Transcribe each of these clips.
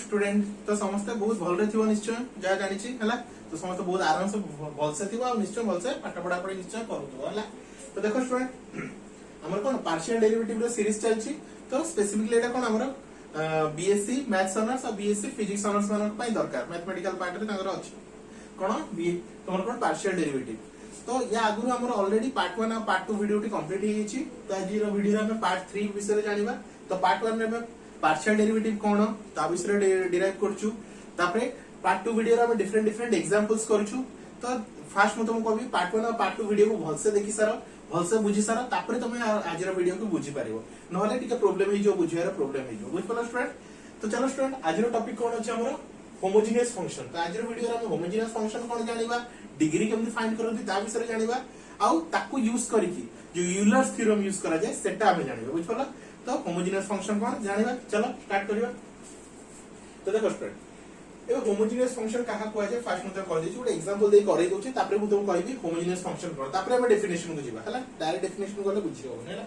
student तो समस्त बहुत भल रे निश्चय जहाँ जानी है तो समस्त बहुत आराम से भलसे थी निश्चय भलसे पाठ पढ़ा पढ़ी निश्चय करूँ तो देखो स्टूडेंट आमर कौन पार्शियल डेरिवेटिव सीरीज चलती तो स्पेसिफिकली एटा कौन आमर बीएससी मैथ्स ऑनर्स और बीएससी फिजिक्स ऑनर्स मान दरकार मैथमेटिकल पार्ट में अच्छी कौन तुम कौन पार्शियल डेरिवेटिव तो या आगु आमर ऑलरेडी पार्ट 1 और पार्ट 2 वीडियो कंप्लीट हो जाइए तो आज वीडियो में पार्ट 3 विषय जानिबा तो पार्ट 1 में पार्शियल डेरिवेटिव कौन ता विषय डिराइव करछु तापरे पार्ट 2 वीडियो रे हम डिफरेंट एग्जांपल्स करछु तो फास्ट मु तुमको कहबी पार्ट 1 और पार्ट 2 वीडियो को भलसे देखि सारो भलसे बुझी सारो तापरे तुम आज वीडियो को बुझी पारिबो नहले टिके प्रॉब्लम ही जो बुझियार प्रॉब्लम ही जो बुझ पालो स्टूडेंट तो चलो स्टूडेंट आज टॉपिक कौन अछि हमरो होमोजेनियस फंक्शन तो आज वीडियो रे हम होमोजेनियस फंक्शन कौन जानिबा डिग्री केमति फाइंड करथि ता विषय जानिबा आउ ताकू यूज करिकि जो यूलर्स थ्योरम यूज करा जाय सेटा हम जानिबा बुझ पालो तो होमोजेनियस फंक्शन कौन जानिबा चलो स्टार्ट करिबा तो देखो स्टूडेंट ए होमोजेनियस फंक्शन कहा को आजे फास्ट मते कर देछु ଗୋଟେ एग्जांपल दे करै दोछि तापरे मु तुम कहबी होमोजेनियस फंक्शन कोन तापरे हम डेफिनेशन को जिबा हला डायरेक्ट डेफिनेशन कोले बुझियो हला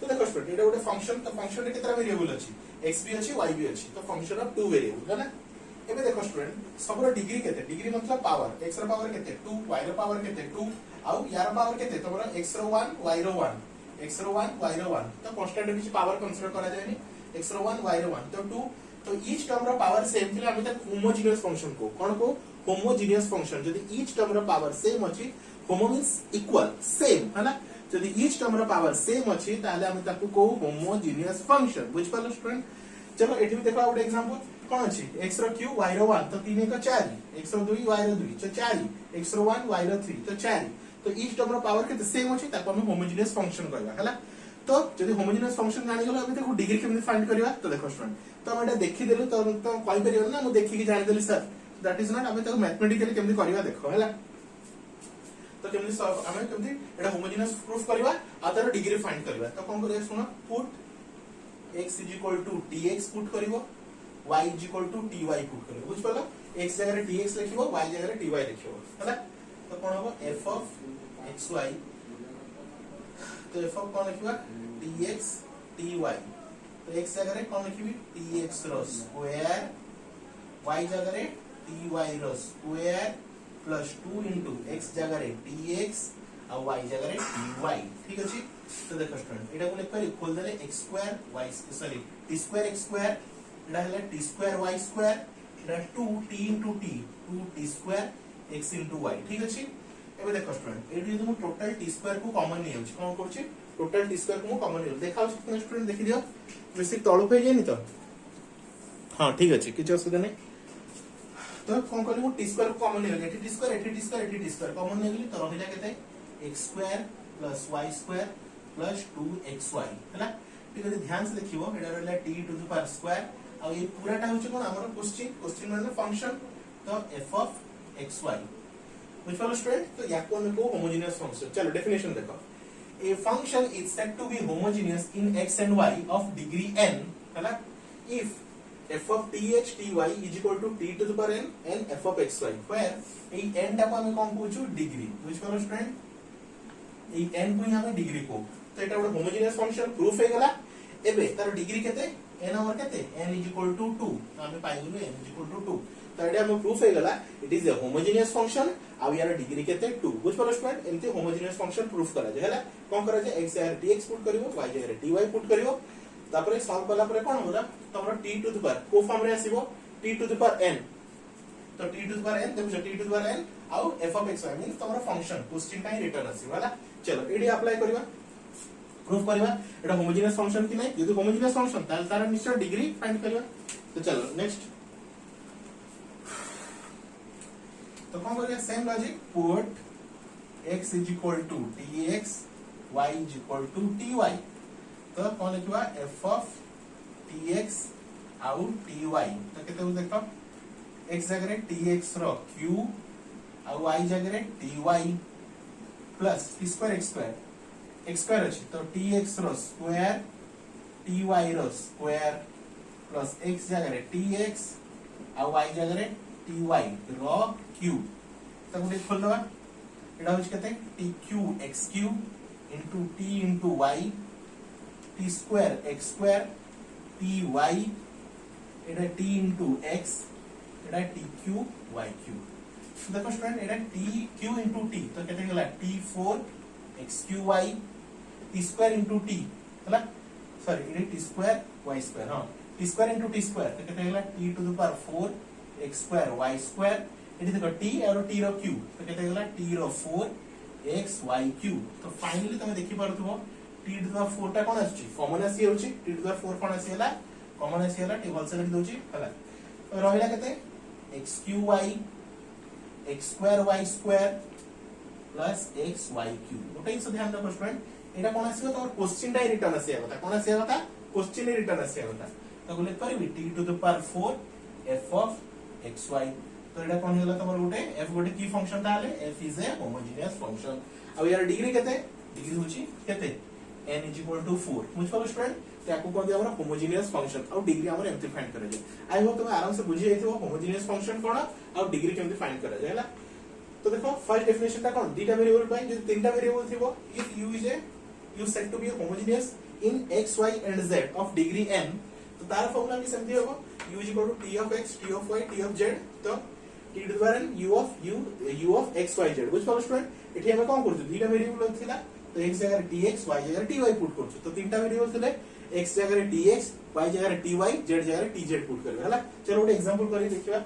तो देखो स्टूडेंट एटा ଗୋଟେ फंक्शन तो फंक्शन रे केतरा वेरिएबल अछि x भी अछि y भी अछि तो फंक्शन ऑफ टू वेरिएबल हला एबे देखो स्टूडेंट सबरो डिग्री केते डिग्री मतलब पावर x रो पावर केते 2 y रो पावर केते 2 आउ यार पावर केते तमरो x रो 1 y रो 1 x रो 1 y रो 1 तो कांस्टेंट किछि पावर कंसीडर करा जायनी x रो 1 y रो 1 तो 2 तो ईच टर्म रो पावर सेम थिला हम त होमोजेनियस फंक्शन को कोन को होमोजेनियस फंक्शन जदी ईच टर्म रो पावर सेम अछि होमो मींस इक्वल सेम है ना जदी ईच टर्म रो पावर सेम अछि ताले हम ताकू को होमोजेनियस फंक्शन बुझ पालो स्टूडेंट चलो एठी देखो आउट एग्जांपल कोन अछि x रो क्यूब y रो 1 तो 3 1 4 x रो 2 y रो 2 तो 4 x रो 1 y रो 3 तो 4 तो ईच टर्म रो पावर केते सेम अछि ताको हम होमोजेनियस फंक्शन कहबा हला तो जदी होमोजेनियस फंक्शन जानि गेलो अबे देखो डिग्री केमने फाइंड करबा तो देखो स्टूडेंट तो हम एटा देखि देलु तो कहि परियो ना मु देखि कि जानि देली सर दैट इज नॉट अबे तो मैथमेटिकली केमने करबा देखो हला तो केमने सब हम केमने एटा होमोजेनियस प्रूफ करबा आ तार डिग्री फाइंड करबा तो कोन करिया सुनो पुट x tx पुट करिवो y ty पुट करिवो बुझ पालो x जगह रे tx लिखिवो y जगह रे ty लिखिवो हला तो कोन हो f of xy तो f of cone लिखिबा tx ty तो x जगह रे कोन लिखिबी tx रो स्क्वायर y जगह रे ty रो स्क्वायर प्लस 2 into x जगह रे tx और y जगह रे ty ठीक अछि तो देखो स्टूडेंट एटा को लिख करी खोल देले x square y sorry t square x square एटा हले t स्क्वायर y स्क्वायर एटा 2t into t 2t square x into y ठीक अछि एबे देखो स्टूडेंट एटी तुम टोटल t स्क्वायर को कॉमन नै होछि कोन करछि टोटल t स्क्वायर को कॉमन नै देखाउ छी स्टूडेंट देखि दियो बेसिक तळो पे जेनी तो हां ठीक अछि किछ असुविधा नै तो कोन करबो t स्क्वायर को कॉमन नै eighty t square eighty t square eighty t square common नै गेली तो रहिला केते x square plus y square plus 2xy हैला ठीक है ध्यान से देखिवो एटा रहला t to the power square आ ये पूराटा होछि कोन हमर क्वेश्चन माने फंक्शन तो f of xy which follow straight तो या कोन को होमोजेनियस फंक्शन चलो डेफिनेशन देखो a function is said to be homogeneous in x and y of degree n हैला if f of th ty is equal to t to the power n and f of xy where A n टा को हम कोन कहू degree which follow straight A n को हम degree को तो एटा ଗୋଟେ होमोजेनियस फंक्शन प्रूफ हे गला एबे तार डिग्री केते n ओवर केते n is equal to 2 हम पाइ गेलु n is equal to 2 तो एटा हम प्रूफ हे गला it is a homogeneous function आ यार डिग्री केते 2 बुझ पालो स्टूडेंट एंती होमोजेनियस फंक्शन प्रूफ करा जे हैला कोन करा जे x यार tx पुट करिवो y यार ty पुट करिवो तापरे सॉल्व कला परे कोन होला तमरो t टू द पावर को फॉर्म रे आसीबो t to the power n तो t to the power n देखो t to the power n आउ f of x y means तमरो फंक्शन क्वेश्चन टाइम रिटर्न आसीबो हैला चलो एडी अप्लाई करबा प्रूफ करबा एटा होमोजेनियस फंक्शन कि नै यदि होमोजेनियस फंक्शन ताल तार निश्चय डिग्री फाइंड करबा तो चलो नेक्स्ट तो कौन करिया same logic put x is equal to tx y is equal to ty तो कौन लिखबा f of tx आउ ty तो केते देखो x जगह रे tx रो q आउ y जगह रे ty plus t square x square अछि तो tx रो स्क्वायर ty रो स्क्वायर प्लस x जगह रे tx आउ y जगह रे ty रो q तो गुटे खोल दबा एटा होछ केते tq x3 into t into y t square x square ty एटा t into x एटा tq yq देखो स्टूडेंट एटा tq into t तो केते गेला t4 xqy t square into t हला सॉरी एटा t square y square हां t square into t square तो केते गेला t to the power 4 x square y square eighty देखो t और t रो q तो केते गेला t रो 4 x y q तो फाइनली तुम देखि पारथबो t to the power 4 टा कोन आछि कॉमन आसी होछि t to the power 4 कोन आसी हला कॉमन आसी हला टेबल से लिख दोछि हला तो रहिला केते xqy x square y square plus xyq गोटे से ध्यान रखो स्टूडेंट एटा कोन आसीबो तोर क्वेश्चन डाइ रिटर्न आसीया कथा कोन आसीया कथा क्वेश्चन रिटर्न आसीया कथा तो बोले करबी t to the power 4 f of xy तो एटा कोन होला तमर गोटे f गोटे की फंक्शन ताले f is a homogeneous function अब यार डिग्री केते डिग्री होची केते n = 4 मुझ पालो स्टूडेंट ताको कोन दिया हमरा होमोजेनियस फंक्शन और डिग्री हमर एम्प्टी फाइंड करे जे आई होप तुम आराम से बुझी जाइथिबो होमोजेनियस फंक्शन कोन और डिग्री केमति फाइंड करे जे हला तो देखो फर्स्ट डेफिनेशन ता कोन दीटा वेरिएबल पाई जे तीनटा वेरिएबल थिबो if u is a you set to be homogeneous in x y and z of degree n तो तार फार्मूला भी सेमती होबो u = t of x t of y t of z तो t to the power n u of x y z बुझ पालो student एठी हम कोन करछु दीटा वेरिएबल थिला तो x जगह dx y जगह dy पुट करछु तो तीनटा वेरिएबल थिले x जगह dx y जगह dy z जगह tz पुट करबे हला चलो ଗୋଟେ एग्जांपल करी देखिबा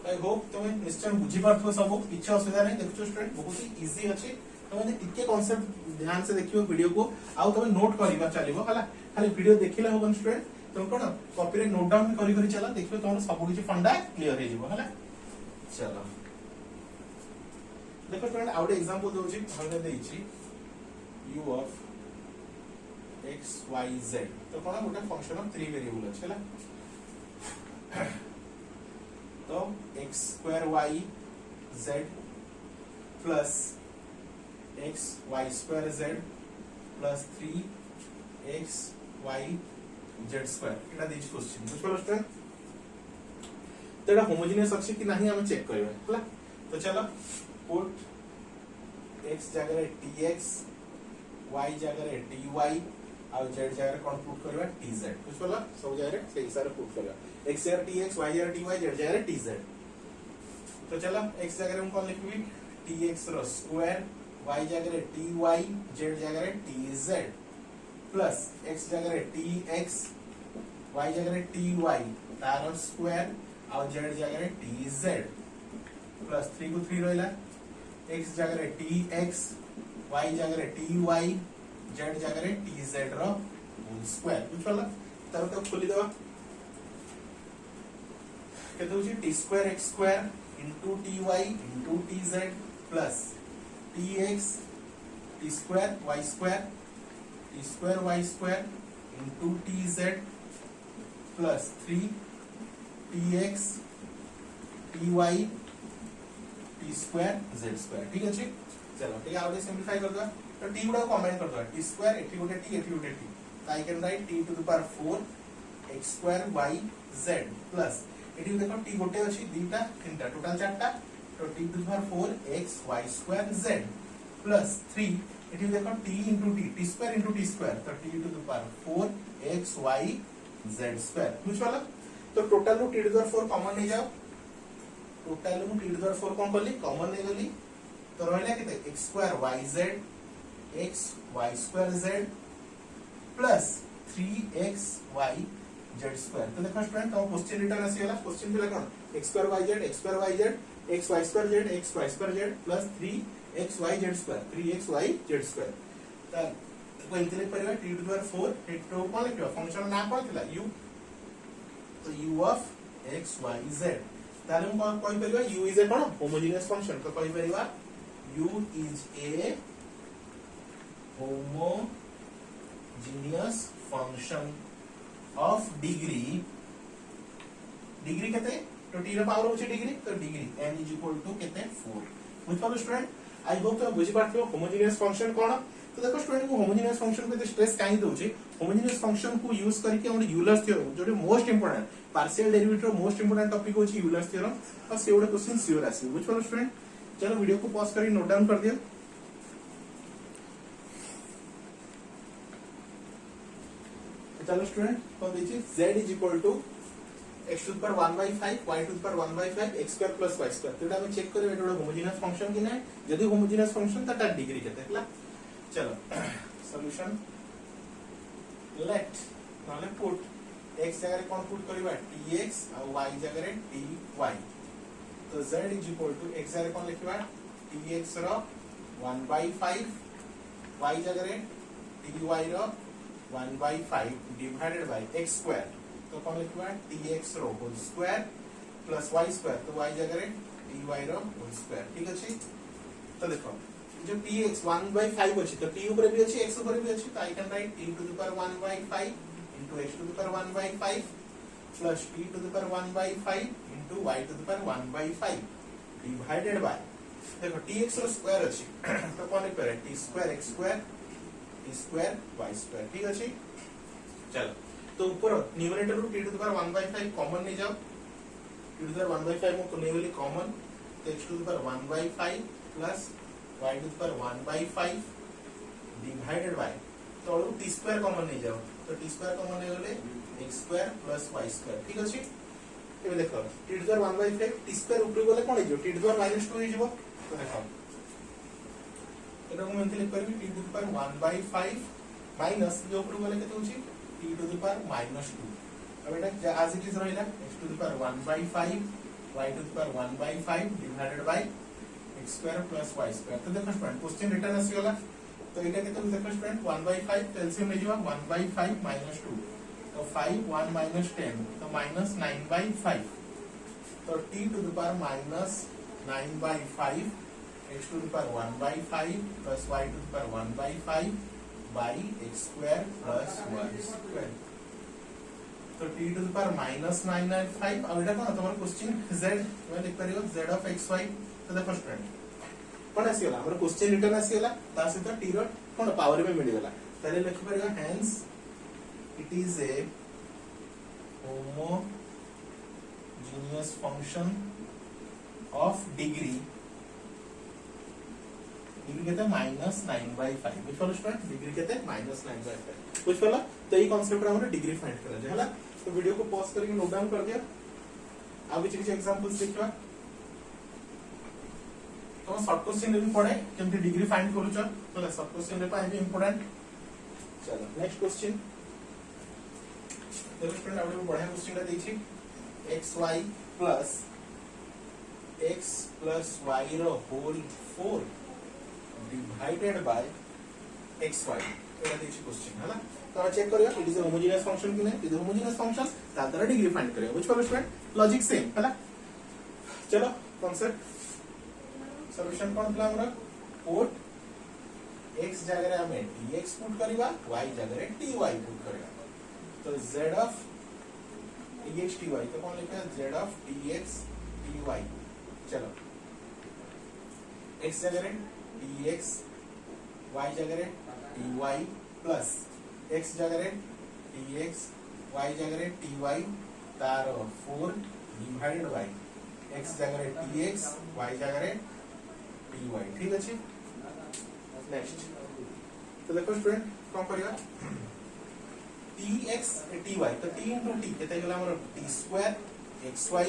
आई होप तुम निश्चय बुझी पारथो सब किछ असुविधा नहीं देखछो स्टूडेंट बहुत ही इजी अछि तुम टिके कांसेप्ट ध्यान से देखियो वीडियो को आ तुम नोट करिबा चलिबो हला खाली वीडियो देखिले होबन स्टूडेंट तुम कोन कॉपी रे नोट डाउन करी करी चला देखियो तुम सब कुछ फंडा क्लियर हे जिवो हला चलो देखो स्टूडेंट आउट एग्जांपल दोछि हमने देछि u of x y z तो कोन गोटे फंक्शन ऑफ 3 वेरिएबल अछि हला तो x square y z plus x y square z plus 3 x y z square Etah this question बुझ पालो स्टूडेंट तो एटा होमोजेनियस अछि कि नाही हम चेक करबा हला तो चलो पुट x जगह tx y जगह ty और z जगह कोन पुट करबा tz बुझ पालो सब जगह से हिसाब से पुट करबा x जगह tx y जगह ty z जगह tz तो चलो x जगह हम कोन लिखबी tx रो स्क्वायर y जगह ty z जगह tz प्लस x जगह tx y जगह ty तार स्क्वायर और z जगह tz प्लस 3 को 3 रहला x जगह tx y जगह ty z जगह tz रो होल स्क्वायर बुझ पाला तार तो खोली दवा केते होची t square x square into ty into tz plus tx t square y square into tz plus 3 tx ty t square z square ठीक है जी चलो ठीक है आउट सिंपलीफाई कर दो तो t गुडा कमेंट कर दो t square एठी गोटे t एठी गोटे t I can write t to the power 4 x square y z plus एठी देखो t गोटे अछि दीटा तीनटा टोटल चारटा तो t to the power 4 x y square z plus 3 एठी देखो t into t square into t square तो t to the power 4 x y z square बुझ पाला तो टोटल रो t to the power 4 common ले जाओ टोटल रो t to the power 4 कोन करली कॉमन ले गली तो रहला केते x square y z x y square z plus 3x y z square तो देखो स्टूडेंट तो क्वेश्चन रिटर्न आसी वाला क्वेश्चन दिला कोन x square y z x square y z x y square z x y square z plus 3x y z square 3x y z square तो को इंतले परिवा t to the power 4 एट तो कोन लिखियो फंक्शन ना कोन थिला u तो u of x y z ताले हम कोन परिवा u is A cone homogeneous function तो कोइ परिवा u is a homogeneous function of degree केते तो t रो पावर होचे डिग्री तो डिग्री n = केते 4 बुझ पालो स्टूडेंट आई होप तो बुझी पारथियो होमोजेनियस फंक्शन कोन तो देखो स्टूडेंट को होमोजेनियस फंक्शन पे स्ट्रेस काई दोची होमोजेनियस फंक्शन को यूज करके हम यूलर्स थ्योरम जो most important partial derivative most important topic होची यूलर्स थ्योरम और से ओडे क्वेश्चन श्योर आसी बुझ पालो स्टूडेंट चलो वीडियो को पॉज करी नोट डाउन कर दियो चलो स्टूडेंट कौन दीजिए z is equal to x to the power 1 by 5 y to the power 1 by 5 x square plus y square तो हम चेक करियो एटा होमोजेनियस फंक्शन कि ना यदि होमोजेनियस फंक्शन त डिग्री केते हला चलो सॉल्यूशन लेट माने पुट x जगह रे कोन पुट करबा dx और y जगह रे dy तो z is equal to x जगह रे कोन लिखबा dx रो 1 by 5 y जगह रे dy row 1 by 5 divided by x square तो कौन लिखवा dx रो whole square plus y square तो y जगह रे dy रो होल स्क्वायर ठीक अछि तो देखो जो dx 1 by 5 अछि तो t ऊपर भी अछि x ऊपर भी अछि तो I can write t to the power 1 by 5 into x to the power 1 by 5 plus t to the power 1 by 5 into y to the power 1 by 5 divided by देखो dx रो square अछि तो कौन लिख पारे t square x square t square y square ठीक अछि चलो तो ऊपर न्यूमरेटर रू t to the power 1 by 5 common ले जाओ t to the power 1 by 5 को नेवली कॉमन तो x to the power 1 by 5 plus y to the power 1 by 5 divided by तो t स्क्वायर कॉमन ले जाओ तो t स्क्वायर कॉमन ले गले x square plus y square ठीक अछि एबे देखो t to the power 1 by 5 t square ऊपर गले कोन हो t टू द पावर -2 हो जिवो तो देखो एटा को मैं लिख परबी t to the power 1 by 5 minus जो ऊपर गले केते होची t टू द पावर -2 अब एटा as it is रहिला x to the power 1 by 5 y to the power 1 by 5 divided by x square plus y square तो देखो स्टूडेंट क्वेश्चन रिटर्न आसी गला तो एटा केते देखो स्टूडेंट 1 by 5 एलसीएम ले जीवा 1 by 5 -2 तो 5 1 -10 तो -9 by 5 तो t to the power -9 by 5 x to the power 1 by 5 plus y to the power 1 by 5 by x square plus y square तो t to the power -9 and 5 अब एटा कोन तमर question z मैं लिख परियो z of xy तो देखो student कोन आसीला हमर क्वेश्चन रिटर्न आसीला ता से तो t रो कोन पावर में मिल गेला तले लिख परियो hence it is a homogeneous function of degree degree कहते हैं -9 by 5 which follow student degree कहते हैं -9 by 5 which follow तो ये कांसेप्ट हमरे डिग्री फाइंड करा जाय हला तो वीडियो को पॉज करके नोट डाउन कर दिया अब कुछ एग्जांपल्स देखबा तो शॉर्ट क्वेश्चन भी पड़े केमति डिग्री फाइंड करू छ तो शॉर्ट क्वेश्चन रे पाए भी इंपोर्टेंट चलो नेक्स्ट क्वेश्चन देखो स्टूडेंट अब बढ़िया क्वेश्चन ला देखी xy plus x plus y रो होल 4 divided by xy एटा देखि क्वेश्चन हला तो चेक करियो it is a homogeneous function कि नै इज होमोजेनियस फंक्शन ता द्वारा डिग्री फाइंड करियो which follow student logic same हला चलो कांसेप्ट सॉल्यूशन कोन प्लान हमरा पुट x जगह रे हमें dx पुट करबा y जगह रे dy पुट करबा तो z of dx dy तो कौन लिखा है z of dx dy चलो x जगह रे dx y जगह रे dy प्लस x जगह रे dx y जगह रे dy तार 4 डिवाइडेड बाय x जगह रे dx y जगह रे dy ठीक अछि नेक्स्ट तो देखो स्टूडेंट कोन करिया dx dy तो t into t केते गेला हमर t square xy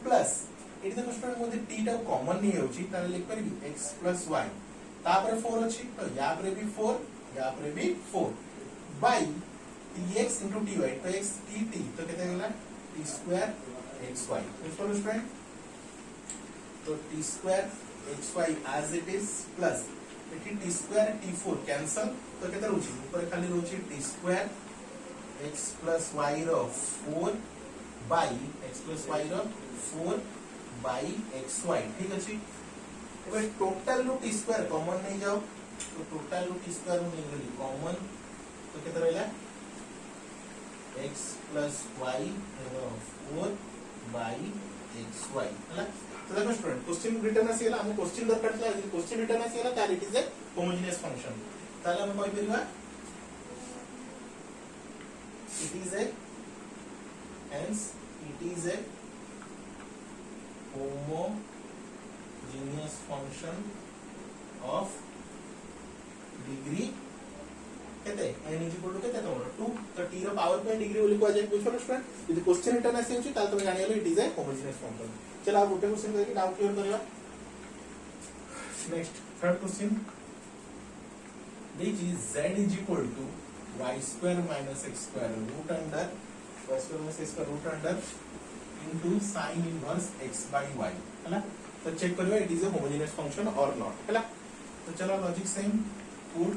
plus eighty देखो स्टूडेंट मोदे t टा कॉमन नहीं होची ताले लिख परबी x plus y तापर 4 अछि तो या पर भी 4 या पर भी 4 बाय dx into dy तो x dt तो केते गेला t square xy which follow student तो t square xy as it is plus एटी t स्क्वायर t4 कैंसल तो केते रहउची ऊपर खाली रहउची t square x plus y रो 4 बाय x plus y रो 4 बाय xy ठीक अछि एबे टोटल रो t स्क्वायर कॉमन नहीं जाओ तो टोटल रो t स्क्वायर में नहीं कॉमन तो केते रहला x plus y रो 4 बाय xy हला तो देखो स्टूडेंट क्वेश्चन रिटर्न आसीला हम क्वेश्चन दरकार था क्वेश्चन रिटर्न आसीला तार it is a homogeneous function ताले हम कहि परिबा it is a hence it is a homogeneous function of degree केते n इज इक्वल टू केते तमरो 2 तो t रो पावर पे डिग्री बोली को जाय बुझलो स्टूडेंट यदि क्वेश्चन रिटर्न आसी होची ताल तुम जानि गेलो it is a homogeneous function चलो अब गोटे क्वेश्चन करके डाउट क्लियर करबा next third question which is z is equal to y square minus x square root under y square minus x square root under into sin inverse x by y हैला तो check करबा it is a homogeneous function और not हैला तो चलो logic same put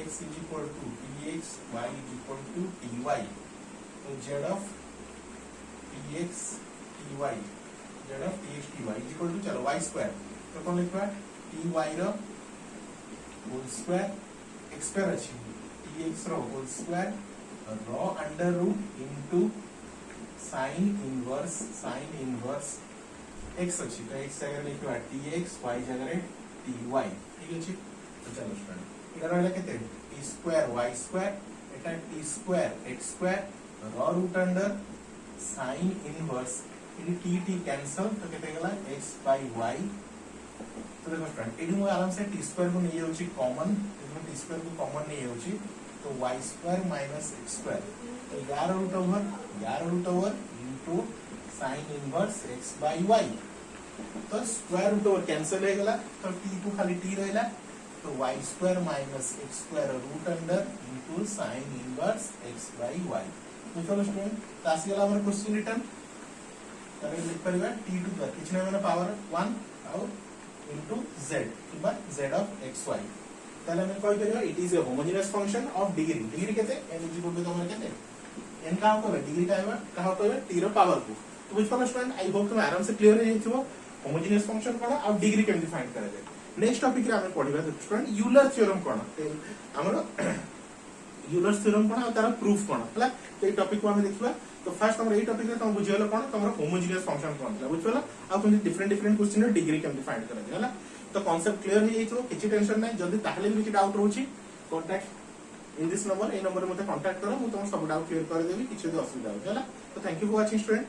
x is equal to dx y is equal to dy तो z of dx dy z of dx dy is equal to चलो y square तो कौन लिखबा dy रो होल स्क्वायर x स्क्वायर अछि dx रो whole square रो under root into sin inverse x अछि तो x जगह लिखबा dx y जगह dy ठीक अछि तो चलो स्टूडेंट इधर रहला केते t स्क्वायर y स्क्वायर एटा t स्क्वायर x स्क्वायर रो root under sin inverse in t cancel तो केते गेला x by y तो देखो स्टूडेंट एडी मु आराम से t स्क्वायर को नहीं होची कॉमन इसमें t स्क्वायर को कॉमन नहीं होची तो y square minus x square तो 11 root over into sin inverse x by y तो स्क्वायर रूट ओवर कैंसिल हो गला तो t को खाली t रहला तो y square minus x square root under into sin inverse x by y तो चलो स्टूडेंट तासी गला हमर क्वेश्चन रिटर्न तरे लिख परिबा t टू द किछ नै माने पावर 1 और into z किबा z of xy ताले हम कह करियो it is a homogeneous function of degree केते n इज इक्वल टू हमर केते n का को डिग्री का कहबा t रो पावर को तो बुझ पा स्टूडेंट आई होप तुम आराम से क्लियर हो जाइथिबो होमोजेनियस फंक्शन कोन और डिग्री केम डिफाइन करा जाय नेक्स्ट टॉपिक रे हम पढिबा स्टूडेंट यूलर थ्योरम कोन हमर यूलर थ्योरम कोन और तार प्रूफ कोन हला तो ए टॉपिक को हम देखिबा तो फर्स्ट हमर ए टॉपिक रे तुम बुझियलो कोन तुमर होमोजेनियस फंक्शन कोन बुझियलो आ तुम डिफरेंट क्वेश्चन रे डिग्री केम डिफाइन करा जाय हला तो कांसेप्ट क्लियर हो जाइछो किछि टेंशन नै जल्दी ताहले भी किछि डाउट रहउची कांटेक्ट इन दिस नंबर ए नंबर मते कांटेक्ट करो मु तुम सब डाउट क्लियर कर देबी किछि भी असुविधा हो हला तो thank you for watching student